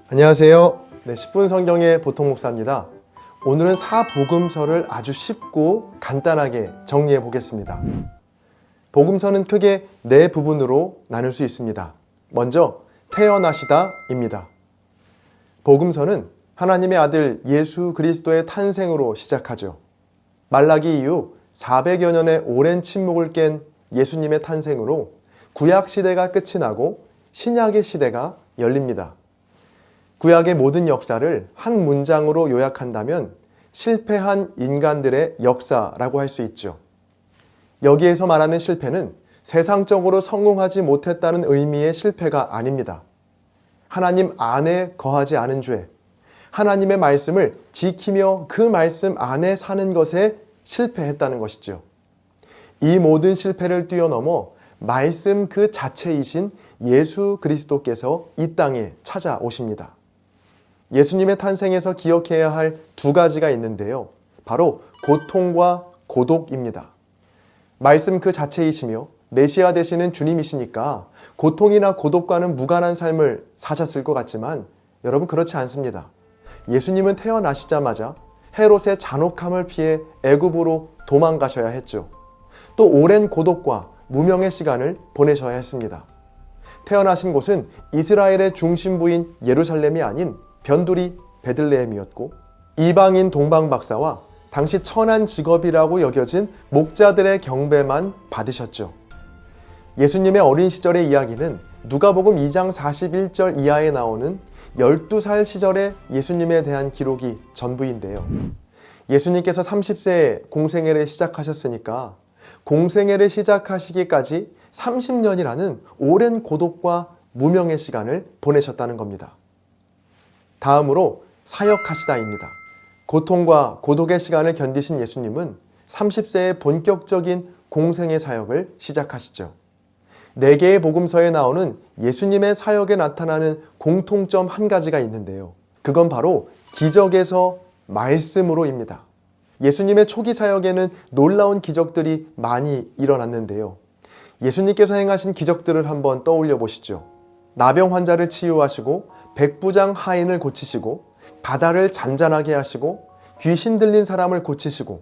안녕하세요. 10분 성경의 보통 목사입니다. 오늘은 사복음서를 아주 쉽고 간단하게 정리해 보겠습니다. 복음서는 크게 네 부분으로 나눌 수 있습니다. 먼저 태어나시다입니다. 복음서는 하나님의 아들 예수 그리스도의 탄생으로 시작하죠. 말라기 이후 400여 년의 오랜 침묵을 깬 예수님의 탄생으로 구약 시대가 끝이 나고 신약의 시대가 열립니다. 구약의 모든 역사를 한 문장으로 요약한다면 실패한 인간들의 역사라고 할 수 있죠. 여기에서 말하는 실패는 세상적으로 성공하지 못했다는 의미의 실패가 아닙니다. 하나님 안에 거하지 않은 죄, 하나님의 말씀을 지키며 그 말씀 안에 사는 것에 실패했다는 것이죠. 이 모든 실패를 뛰어넘어 말씀 그 자체이신 예수 그리스도께서 이 땅에 찾아오십니다. 예수님의 탄생에서 기억해야 할 두 가지가 있는데요. 바로 고통과 고독입니다. 말씀 그 자체이시며 메시아 되시는 주님이시니까 고통이나 고독과는 무관한 삶을 사셨을 것 같지만 여러분 그렇지 않습니다. 예수님은 태어나시자마자 헤롯의 잔혹함을 피해 애굽으로 도망가셔야 했죠. 또 오랜 고독과 무명의 시간을 보내셔야 했습니다. 태어나신 곳은 이스라엘의 중심부인 예루살렘이 아닌 변두리 베들레헴이었고 이방인 동방박사와 당시 천한 직업이라고 여겨진 목자들의 경배만 받으셨죠. 예수님의 어린 시절의 이야기는 누가복음 2장 41절 이하에 나오는 12살 시절의 예수님에 대한 기록이 전부인데요. 예수님께서 30세에 공생애를 시작하셨으니까 공생애를 시작하시기까지 30년이라는 오랜 고독과 무명의 시간을 보내셨다는 겁니다. 다음으로 사역하시다입니다. 고통과 고독의 시간을 견디신 예수님은 30세에 본격적인 공생의 사역을 시작하시죠. 4개의 복음서에 나오는 예수님의 사역에 나타나는 공통점 한 가지가 있는데요. 그건 바로 기적에서 말씀으로입니다. 예수님의 초기 사역에는 놀라운 기적들이 많이 일어났는데요. 예수님께서 행하신 기적들을 한번 떠올려 보시죠. 나병 환자를 치유하시고 백부장 하인을 고치시고 바다를 잔잔하게 하시고 귀신 들린 사람을 고치시고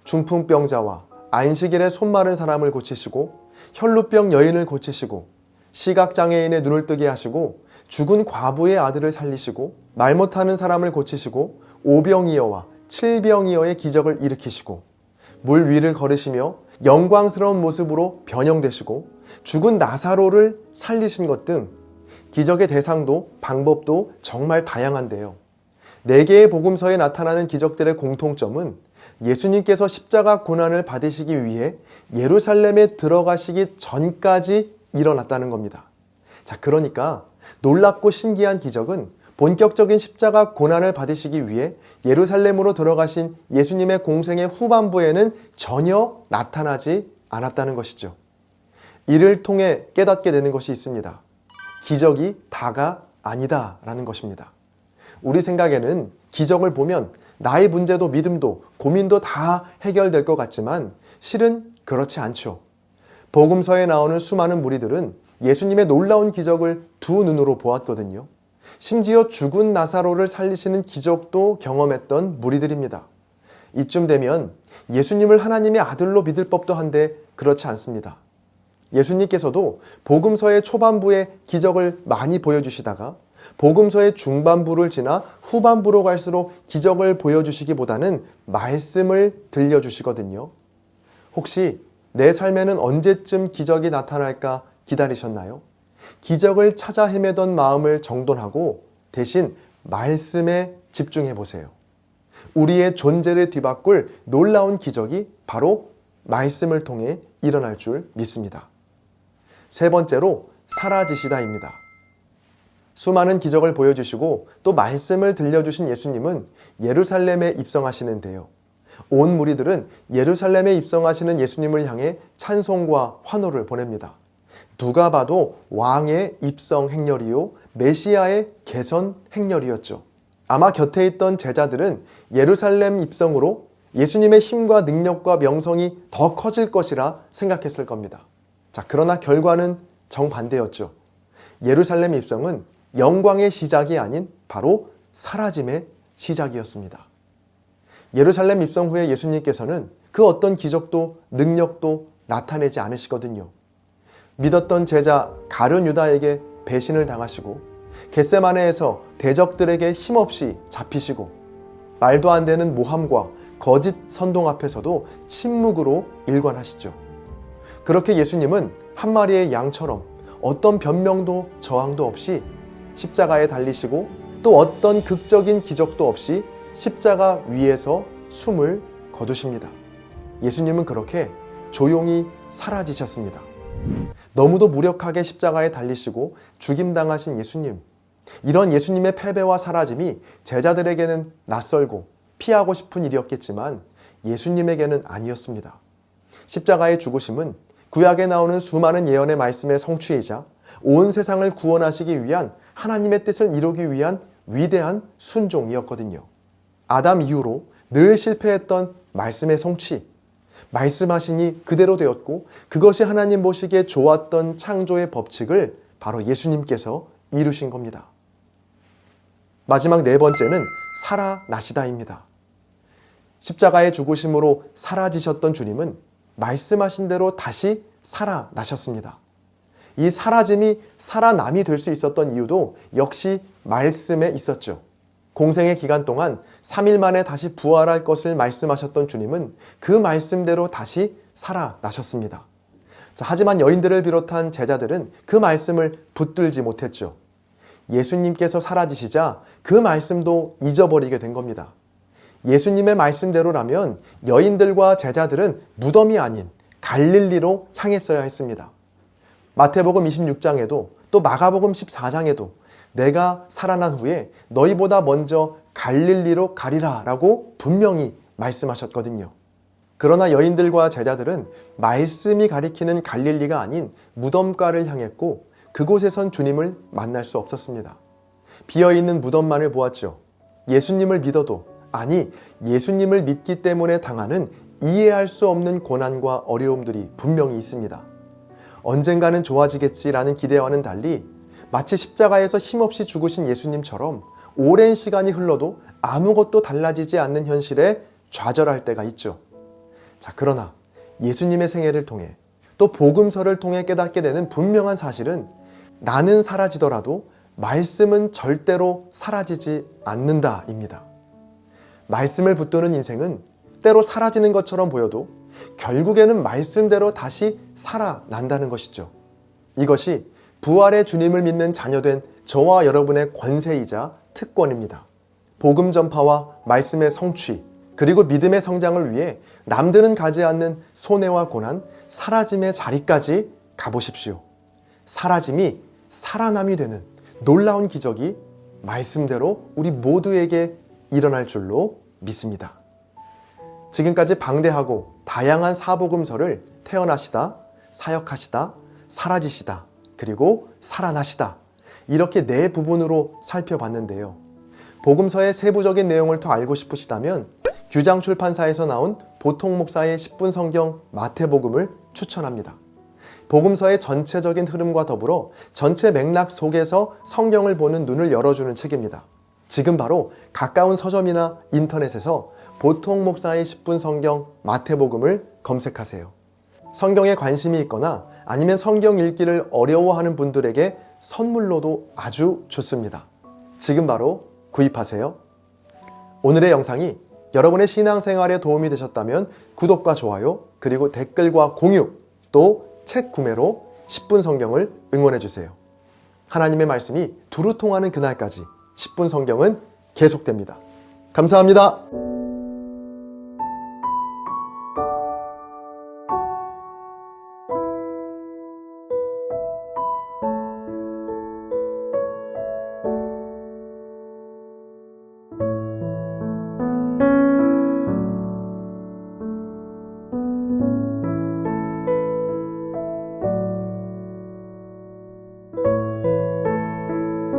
중풍병자와 안식일에 손 마른 사람을 고치시고 혈루병 여인을 고치시고 시각장애인의 눈을 뜨게 하시고 죽은 과부의 아들을 살리시고 말 못하는 사람을 고치시고 오병이어와 칠병이어의 기적을 일으키시고 물 위를 걸으시며 영광스러운 모습으로 변형되시고 죽은 나사로를 살리신 것 등 기적의 대상도 방법도 정말 다양한데요. 4개의 복음서에 나타나는 기적들의 공통점은 예수님께서 십자가 고난을 받으시기 위해 예루살렘에 들어가시기 전까지 일어났다는 겁니다. 자, 그러니까 놀랍고 신기한 기적은 본격적인 십자가 고난을 받으시기 위해 예루살렘으로 들어가신 예수님의 공생의 후반부에는 전혀 나타나지 않았다는 것이죠. 이를 통해 깨닫게 되는 것이 있습니다. 기적이 다가 아니다라는 것입니다. 우리 생각에는 기적을 보면 나의 문제도 믿음도 고민도 다 해결될 것 같지만 실은 그렇지 않죠. 복음서에 나오는 수많은 무리들은 예수님의 놀라운 기적을 두 눈으로 보았거든요. 심지어 죽은 나사로를 살리시는 기적도 경험했던 무리들입니다. 이쯤 되면 예수님을 하나님의 아들로 믿을 법도 한데 그렇지 않습니다. 예수님께서도 복음서의 초반부에 기적을 많이 보여주시다가 복음서의 중반부를 지나 후반부로 갈수록 기적을 보여주시기보다는 말씀을 들려주시거든요. 혹시 내 삶에는 언제쯤 기적이 나타날까 기다리셨나요? 기적을 찾아 헤매던 마음을 정돈하고 대신 말씀에 집중해 보세요. 우리의 존재를 뒤바꿀 놀라운 기적이 바로 말씀을 통해 일어날 줄 믿습니다. 세 번째로 사라지시다입니다. 수많은 기적을 보여주시고 또 말씀을 들려주신 예수님은 예루살렘에 입성하시는데요. 온 무리들은 예루살렘에 입성하시는 예수님을 향해 찬송과 환호를 보냅니다. 누가 봐도 왕의 입성 행렬이요 메시아의 개선 행렬이었죠. 아마 곁에 있던 제자들은 예루살렘 입성으로 예수님의 힘과 능력과 명성이 더 커질 것이라 생각했을 겁니다. 자, 그러나 결과는 정반대였죠. 예루살렘 입성은 영광의 시작이 아닌 바로 사라짐의 시작이었습니다. 예루살렘 입성 후에 예수님께서는 그 어떤 기적도 능력도 나타내지 않으시거든요. 믿었던 제자 가룟 유다에게 배신을 당하시고 겟세마네에서 대적들에게 힘없이 잡히시고 말도 안 되는 모함과 거짓 선동 앞에서도 침묵으로 일관하시죠. 그렇게 예수님은 한 마리의 양처럼 어떤 변명도 저항도 없이 십자가에 달리시고 또 어떤 극적인 기적도 없이 십자가 위에서 숨을 거두십니다. 예수님은 그렇게 조용히 사라지셨습니다. 너무도 무력하게 십자가에 달리시고 죽임당하신 예수님, 이런 예수님의 패배와 사라짐이 제자들에게는 낯설고 피하고 싶은 일이었겠지만 예수님에게는 아니었습니다. 십자가의 죽으심은 구약에 나오는 수많은 예언의 말씀의 성취이자 온 세상을 구원하시기 위한 하나님의 뜻을 이루기 위한 위대한 순종이었거든요. 아담 이후로 늘 실패했던 말씀의 성취, 말씀하시니 그대로 되었고 그것이 하나님 보시기에 좋았던 창조의 법칙을 바로 예수님께서 이루신 겁니다. 마지막 네 번째는 살아나시다입니다. 십자가의 죽으심으로 사라지셨던 주님은 말씀하신 대로 다시 살아나셨습니다. 이 사라짐이 살아남이 될 수 있었던 이유도 역시 말씀에 있었죠. 공생의 기간 동안 3일 만에 다시 부활할 것을 말씀하셨던 주님은 그 말씀대로 다시 살아나셨습니다. 하지만 여인들을 비롯한 제자들은 그 말씀을 붙들지 못했죠. 예수님께서 사라지시자 그 말씀도 잊어버리게 된 겁니다. 예수님의 말씀대로라면 여인들과 제자들은 무덤이 아닌 갈릴리로 향했어야 했습니다. 마태복음 26장에도 또 마가복음 14장에도 내가 살아난 후에 너희보다 먼저 갈릴리로 가리라 라고 분명히 말씀하셨거든요. 그러나 여인들과 제자들은 말씀이 가리키는 갈릴리가 아닌 무덤가를 향했고 그곳에선 주님을 만날 수 없었습니다. 비어있는 무덤만을 보았죠. 예수님을 믿어도, 아니 예수님을 믿기 때문에 당하는 이해할 수 없는 고난과 어려움들이 분명히 있습니다. 언젠가는 좋아지겠지라는 기대와는 달리 마치 십자가에서 힘없이 죽으신 예수님처럼 오랜 시간이 흘러도 아무것도 달라지지 않는 현실에 좌절할 때가 있죠. 그러나 예수님의 생애를 통해 또 복음서를 통해 깨닫게 되는 분명한 사실은 나는 사라지더라도 말씀은 절대로 사라지지 않는다입니다. 말씀을 붙드는 인생은 때로 사라지는 것처럼 보여도 결국에는 말씀대로 다시 살아난다는 것이죠. 이것이 부활의 주님을 믿는 자녀된 저와 여러분의 권세이자 특권입니다. 복음 전파와 말씀의 성취, 그리고 믿음의 성장을 위해 남들은 가지 않는 손해와 고난, 사라짐의 자리까지 가보십시오. 사라짐이 살아남이 되는 놀라운 기적이 말씀대로 우리 모두에게 일어날 줄로 믿습니다. 지금까지 방대하고 다양한 사복음서를 태어나시다, 사역하시다, 사라지시다, 그리고 살아나시다, 이렇게 네 부분으로 살펴봤는데요. 복음서의 세부적인 내용을 더 알고 싶으시다면 규장 출판사에서 나온 보통 목사의 10분 성경 마태복음을 추천합니다. 복음서의 전체적인 흐름과 더불어 전체 맥락 속에서 성경을 보는 눈을 열어주는 책입니다. 지금 바로 가까운 서점이나 인터넷에서 보통 목사의 10분 성경 마태복음을 검색하세요. 성경에 관심이 있거나 아니면 성경 읽기를 어려워하는 분들에게 선물로도 아주 좋습니다. 지금 바로 구입하세요. 오늘의 영상이 여러분의 신앙생활에 도움이 되셨다면 구독과 좋아요, 그리고 댓글과 공유, 또 책 구매로 10분 성경을 응원해주세요. 하나님의 말씀이 두루 통하는 그날까지 10분 성경은 계속됩니다. 감사합니다.